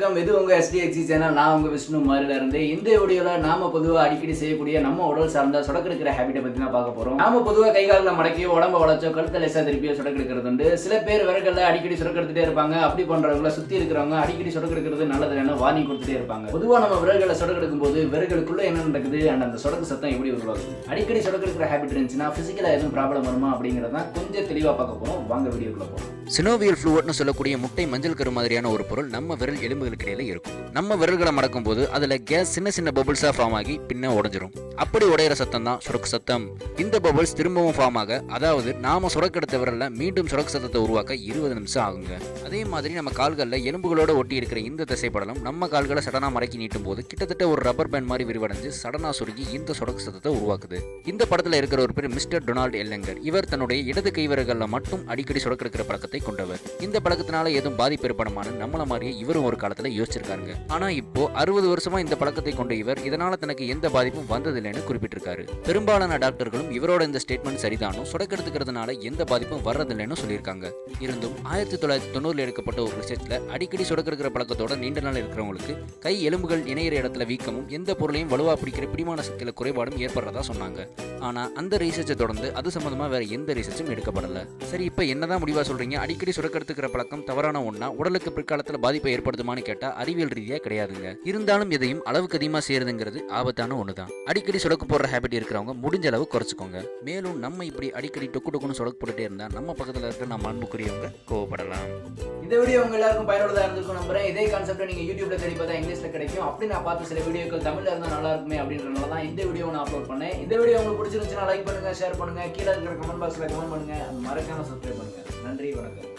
வணக்கம். இது உங்க SDXC சேனல். நான் உங்க விஷ்ணு மாரில இருந்து. இந்த வீடியோல நாம பொதுவா அடிக்கடி செய்யக்கூடிய நம்ம உடல் சார்ந்த சொடக்கெடுக்கிற ஹேபிட்டை பத்தி தான் பார்க்க போறோம். நாம பொதுவா கை கால்ல மடக்கி உடம்ப வளைச்சோ கழுத்த லேசா திருப்பியோ சொடக்கெடுக்கிறது உண்டு. சில பேர் விரல்கள்ல அடிக்கடி சொடக்கெடுத்துட்டே இருப்பாங்க. அப்படி பண்றவங்கள சுத்தி இருக்கிறவங்க அடிக்கடி சொடக்கெடுக்கிறது நல்லதுன்னு வார்னிங் கொடுத்துட்டே இருப்பாங்க. பொதுவா நம்ம விரல்களை சொடக்கெடுக்கும் போது விரல்களுக்குள்ள என்ன நடக்குது அண்ட் அந்த சொடக்கு சத்தம் எப்படி உருவாகுது, அடிக்கடி சொடக்கெடுக்கிற ஹேபிட் இருந்துச்சுன்னா பிசிக்கலா எதுவும் ப்ராப்ளம் வருமா அப்படிங்கறத கொஞ்சம் தெளிவா பார்க்க போறோம். வாங்க வீடியோக்குள்ள போறோம். சினோவியல் ஃப்ளூவட்னு சொல்லக்கூடிய முட்டை மஞ்சள் கரு மாதிரியான ஒரு பொருள் நம்ம விரல் எலும்புகளுக்கு இடையில இருக்கும். நம்ம விரல்களை மடக்கும் போது அதுல கேஸ் சின்ன சின்ன பபிள்ஸா ஃபார்ம் ஆகி பின்ன உடைஞ்சிரும். அப்படி உடையிற சத்தம் தான் சொடக்கு சத்தம். இந்த பபிள்ஸ் திரும்பவும் ஃபார்ம் ஆக, அதாவது நாம சொடக்கெடுத்த விரல்ல மீண்டும் சொடக்கு சத்தத்தை உருவாக்க 20 நிமிஷம் ஆகுங்க. அதே மாதிரி நம்ம கால்கள்ல எலும்புகளோட ஒட்டி இருக்கிற இந்த தசைப்படலம் நம்ம கால்களை சடனா மடக்கி நீட்டும் போது கிட்டத்தட்ட ஒரு ரப்பர் பேண்ட் மாதிரி விரிவடைஞ்சு சடனா சுருங்கி இந்த சொடக்கு சத்தத்தை உருவாக்குது. இந்த படத்துல இருக்கிற ஒரு பேர் மிஸ்டர் டொனால்ட் எல்லங்கர். இவர் தன்னுடைய இடது கை விரல்கள்ல மட்டும் அடிக்கடி சொடக்கெடுக்கிற பழக்கத்தை கொண்டவர். இந்த பழக்கத்தினால ஏதும் பாதிப்பு ஏற்படுமான நம்மள மாதிரியே இவரும் ஒரு காலத்துல யோசிச்சிருக்காங்க. ஆனா இப்போ 60 வருஷமா இந்த பழக்கத்தை கொண்ட இவர் இதனால தனக்கு எந்த பாதிப்பும் வந்ததில்லைன்னு குறிப்பிட்டிருக்காரு. பெரும்பாலான டாக்டர்களும் இவரோட இந்த ஸ்டேட்மெண்ட் சரிதானும், சொடக்கெடுத்துக்கிறதுனால எந்த பாதிப்பும் வர்றதில்லைன்னு சொல்லியிருக்காங்க. இருந்தும் 1990 எடுக்கப்பட்ட ஒரு ரிசர்ச்ல அடிக்கடி சொடக்கெடுக்கிற பழக்கத்தோட நீண்ட நாள் இருக்கிறவங்களுக்கு கை எலும்புகள் இணையிற இடத்துல வீக்கமும் எந்த பொருளையும் வலுவா பிடிக்கிற பிடிமான சக்தியில குறைபாடும் ஏற்படுறதா சொன்னாங்க. ஆனா அந்த ரிசர்ச்சை தொடர்ந்து அது சம்பந்தமா வேற எந்த ரிசர்ச்சும் எடுக்கப்படல. சரி, இப்ப என்னதான் முடிவா சொல்றீங்க? அடிக்கடி சொடக்கெடுத்துக்கிற பழக்கம் தவறான ஒண்ணா, உடலுக்கு பிற்காலத்துல பாதிப்பை ஏற்படுத்துமான்னு கேட்டா அறிவியல் ரீதியா கிடையாதுங்க. இருந்தாலும் எதையும் அளவுக்கு அதிகமா செய்யறதுங்கிறது ஆபத்தான ஒண்ணுதான். அடிக்கடி சொடக்கு போடுற ஹேபிட் இருக்கிறவங்க முடிஞ்ச அளவு குறைச்சுக்கோங்க. மேலும் நம்ம இப்படி அடிக்கடி டொக்கு டொக்குன்னு சொடக்கு போட்டுட்டே இருந்தா நம்ம பக்கத்துல இருக்கிற நம்ம அன்புக்குரியவங்க கோவப்படலாம். இந்த வீடியோ உங்க எல்லாருக்கும் பயனுள்ளதா இருந்திருக்கும் நம்புறேன். இதே கான்செப்ட் நீங்க யூடியூப்ல தேடி பார்த்தா இங்கிலீஷ்ல கிடைக்கும். அப்படி நான் பார்த்த சில வீடியோக்கள் தமிழ்ல இருந்தா நல்லா இருக்குமே அப்படின்றனால தான் இந்த வீடியோ நான் அப்லோட் பண்ணேன். இந்த வீடியோ உங்களுக்கு பிடிச்சிருந்துச்சுன்னா லைக் பண்ணுங்க, ஷேர் பண்ணுங்க, கீழே இருக்கிற கமெண்ட் பாக்ஸ்ல கமெண்ட் பண்ணுங்க, மறக்காம சப்ஸ்கிரைப் பண்ணுங்க. நன்றி, வணக்கம்.